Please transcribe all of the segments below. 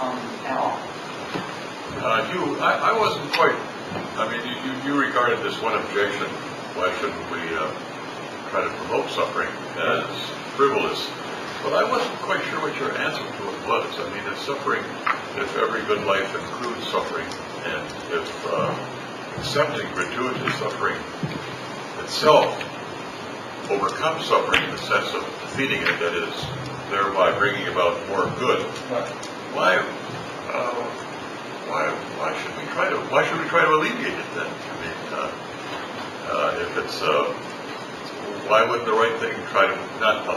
at all. Hugh, I wasn't quite, I mean, you regarded this one objection, why shouldn't we try to promote suffering, as frivolous. But I wasn't quite sure what your answer to it was. I mean, if suffering, if every good life includes suffering, and if accepting gratuitous suffering itself overcomes suffering in the sense of defeating it, that is, thereby bringing about more good, why should we try to alleviate it then? I mean, if it's why wouldn't the right thing try to not to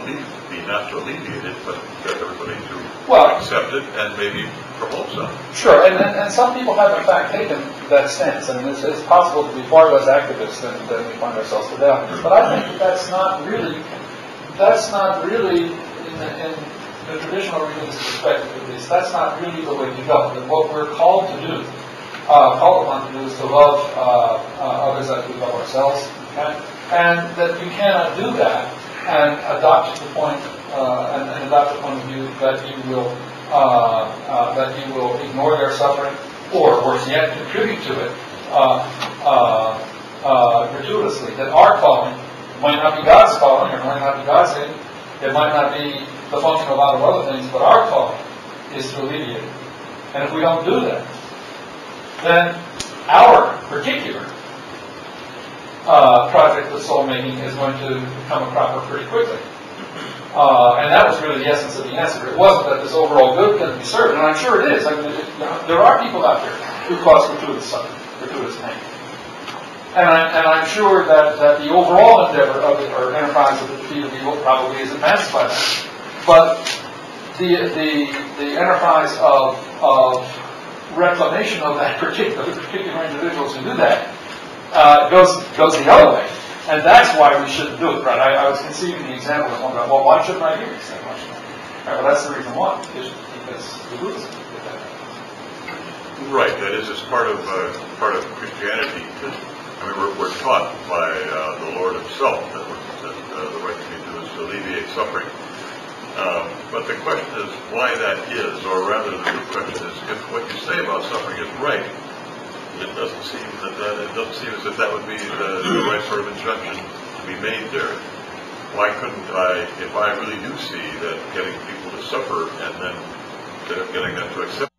alleviate it, but get everybody to accept it and maybe promote something? Sure, and some people have in fact taken that stance. I mean, it's possible to be far less activist than we find ourselves today. But I think that's not really in the traditional religious perspective at least, that's not really the way to go. That what we're called upon to do is to love others as we love ourselves. Okay? And that you cannot do that and adopt the point of view that you will ignore their suffering, or worse yet, contribute to it gratuitously. That our calling might not be God's calling, or might not be God's aim. It might not be the function of a lot of other things, but our calling is to alleviate it. And if we don't do that, then our particular project of soul making is going to become a cropper pretty quickly. And that was really the essence of the answer. It wasn't that this overall good can be served, and I'm sure it is. I mean, there are people out there who cause gratuitous suffering, gratuitous pain. And I'm sure that the overall endeavor of it, or enterprise of the defeat of evil, probably is advanced by that. But the enterprise of reclamation of that particular individuals who do that goes the other way, and that's why we shouldn't do it. Right? I was conceiving the example of one guy. Well, why shouldn't I do this? Well, that's the reason why. Because the Buddhists did that. Right. That is, it's part of Christianity. I mean, we're taught by the Lord Himself that the right thing to do is to alleviate suffering. But the question is why that is, or rather the good question is, if what you say about suffering is right, it doesn't seem as if that would be the right sort of injunction to be made there. Why couldn't I, if I really do see that getting people to suffer and then getting them to accept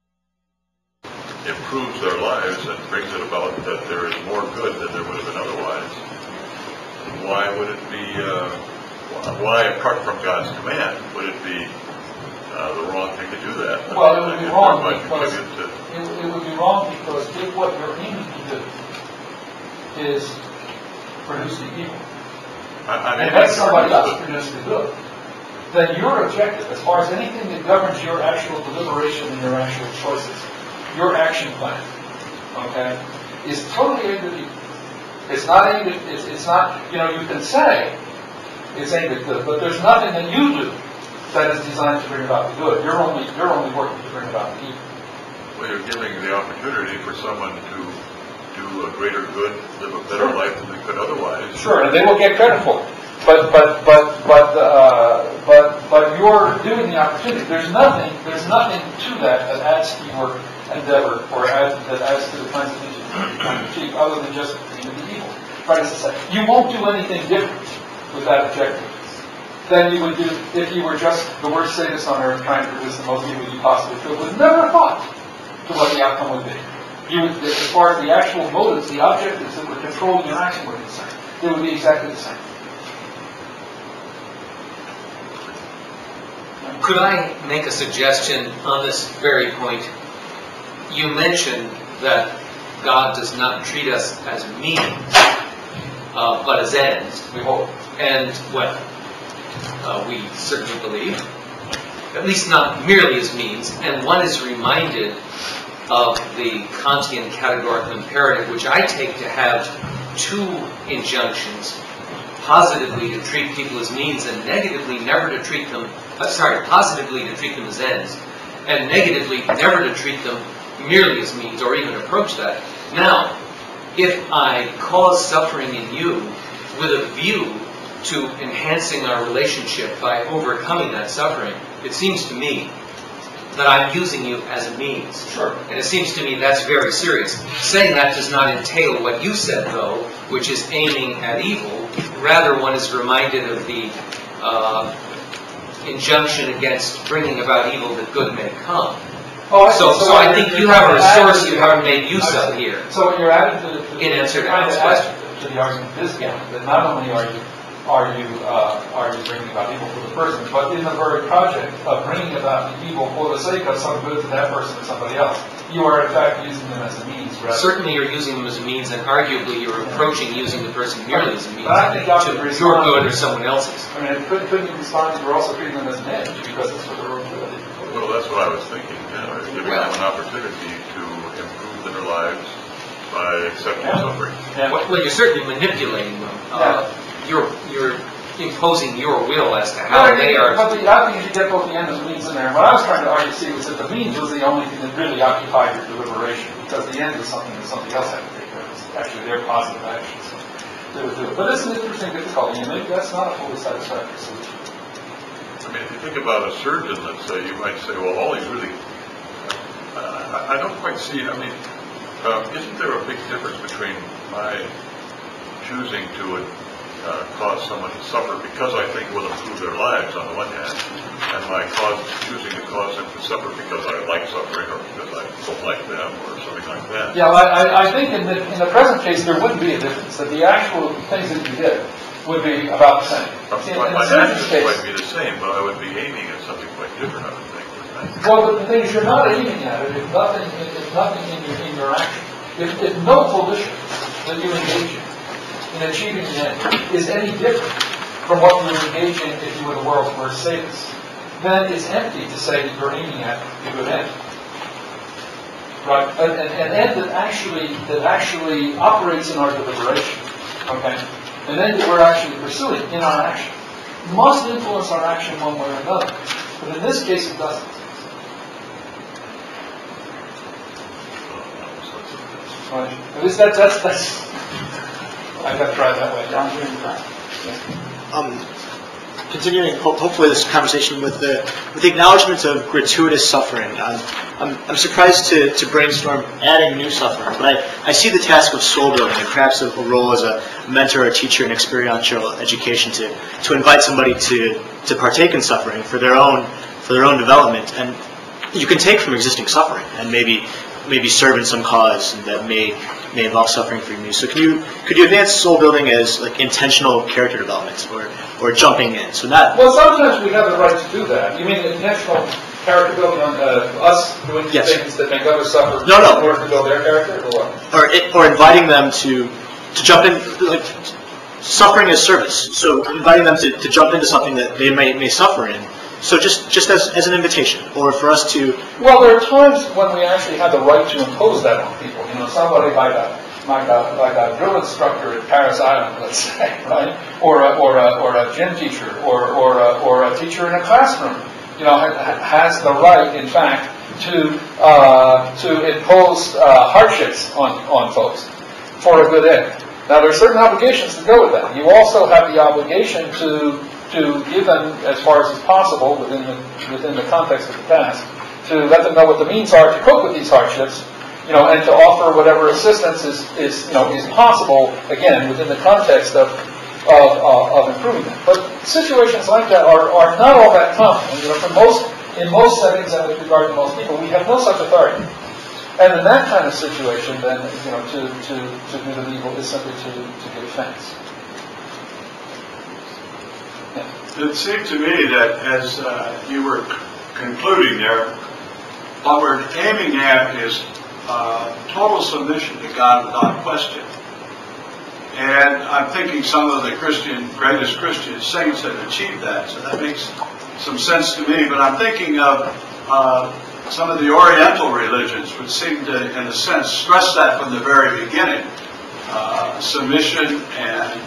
improves their lives and brings it about that there is more good than there would have been otherwise, why would it be, why apart from God's command would it be the wrong thing to do that? Well, it would be wrong because it would be wrong because if what you're aiming to do is produce the evil, and let somebody else produce the good, then your objective, as far as anything that governs your actual deliberation and your actual choices, your action plan, okay, is totally aimed at evil. It's not aimed at, it's not, you can say it's aimed at good, but there's nothing that you do that is designed to bring about the good. You're only working to bring about the evil. Well, you're giving the opportunity for someone to do a greater good, live a better life than they could otherwise. Sure, and they will get credit for it. But you're doing the opportunity. There's nothing to that adds to your endeavor or that adds to the kinds of things you're trying to achieve, other than just the evil. Right, as I say, you won't do anything different with that objective than you would do if you were just the worst sadist on earth trying to produce the most evil you possibly could, with never a thought to what the outcome would be. You would, as far as the actual motives, the objectives that were controlling your action were concerned, they would be exactly the same. Could I make a suggestion on this very point? You mentioned that God does not treat us as means, but as ends. We hope. And, well, we certainly believe, at least not merely as means, and one is reminded of the Kantian categorical imperative, which I take to have two injunctions: positively to treat people as means, and negatively never to treat them, positively to treat them as ends, and negatively never to treat them merely as means, or even approach that. Now, if I cause suffering in you with a view to enhancing our relationship by overcoming that suffering, it seems to me that I'm using you as a means. Sure. And it seems to me that's very serious. Saying that does not entail what you said, though, which is aiming at evil. Rather, one is reminded of the injunction against bringing about evil that good may come. Oh, I So I think you have a resource you haven't made use of here. So what you're adding to In answer to trying Alan's to add question. to the argument of this point, that not only are you bringing about evil for the person, but in the very project of bringing about the evil for the sake of some good to that person or somebody else, you are in fact using them as a means. Certainly you're using them as a means, and arguably you're approaching using the person merely as a means But I think to your good or someone else's. I mean, couldn't you respond that you're also treating them as an edge because it's for their own good? Well, that's what I was thinking, giving them an opportunity to improve their lives by accepting suffering. Yeah. Well, you're certainly manipulating them. You're imposing your will as to how Yeah, they are. But I think you should get both the end and the means in there. What I was trying to argue, see, was that the means was the only thing that really occupied your deliberation, because the end was something that somebody else had to take care of. It was actually their positive actions. They would do it. But it's an interesting difficulty, and maybe that's not a fully satisfactory solution. I mean, if you think about a surgeon, let's say, you might say, well, all he's really, I don't quite see, I mean, isn't there a big difference between my choosing to cause someone to suffer because I think it will improve their lives on the one hand, and my choosing to cause them to suffer because I like suffering or because I don't like them or something like that? Yeah, I think in the present case there wouldn't be a difference, that the actual things that you did would be about the same. My actions might be the same, but I would be aiming at something quite different, I would think. Well, but the thing is, you're not aiming at it if nothing in your action, if no volition that you engage in achieving the end is any different from what you would engage in if you were the world's worst sadist, then it's empty to say that you're aiming at the good end. Right? An end that actually operates in our deliberation, okay? And then that we're actually pursuing in our action must influence our action one way or another. But in this case, it doesn't. Right. At least that's I've got to try it that way. Continuing, hopefully, this conversation with the acknowledgement of gratuitous suffering. I'm surprised to brainstorm adding new suffering, but I see the task of soul building and perhaps a role as a mentor or teacher in experiential education to invite somebody to partake in suffering for their own development. And you can take from existing suffering and maybe serve in some cause that may involve suffering for you. So could you advance soul building as like intentional character development or jumping in? So not. Well, sometimes we have the right to do that. You mean intentional character building on us doing things that make others suffer in order to build their character, or what? Or inviting them to jump in, like suffering as service. So inviting them to jump into something that they may suffer in. So just as an invitation, or for us to. Well, there are times when we actually have the right to impose that on people. You know, somebody like a drill instructor at Paris Island, let's say, right, or a gym teacher, or a teacher in a classroom. You know, has the right, in fact, to impose hardships on folks for a good end. Now, there are certain obligations that go with that. You also have the obligation to give them, as far as is possible within the context of the task, to let them know what the means are to cope with these hardships, you know, and to offer whatever assistance is possible, again, within the context of improving them. But situations like that are not all that common. And, you know, in most settings and with regard to most people, we have no such authority. And in that kind of situation, then, you know, to do the evil is simply to give thanks. It seemed to me that as you were concluding there, what we're aiming at is total submission to God without question. And I'm thinking some of the greatest Christian saints have achieved that, so that makes some sense to me. But I'm thinking of some of the Oriental religions, which seem to, in a sense, stress that from the very beginning. Submission and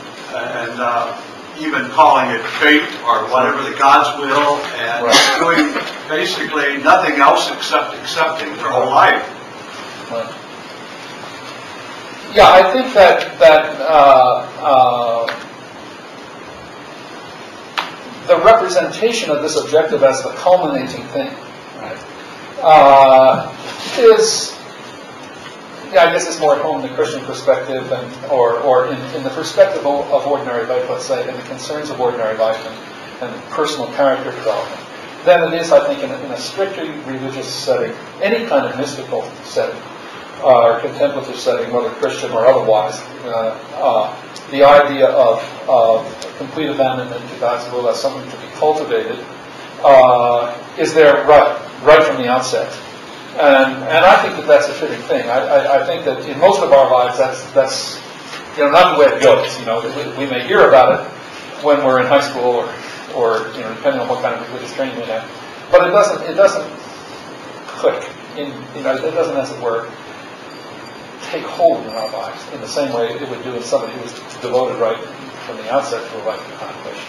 even calling it fate or whatever, the God's will, and doing basically nothing else except accepting their whole life. Right. Yeah, I think that the representation of this objective as the culminating thing, right, is, yeah, I guess it's more at home in the Christian perspective, or in the perspective of ordinary life, let's say, and the concerns of ordinary life and personal character development, than it is, I think, in a strictly religious setting, any kind of mystical setting, or contemplative setting, whether Christian or otherwise. The idea of complete abandonment to God's will as something to be cultivated is there right from the outset. And I think that that's a fitting thing. I think that in most of our lives, that's not the way it goes. We may hear about it when we're in high school or depending on what kind of religious training we have, but it doesn't click. It doesn't, as it were, take hold in our lives in the same way it would do in somebody who was devoted right from the outset to a life of contemplation.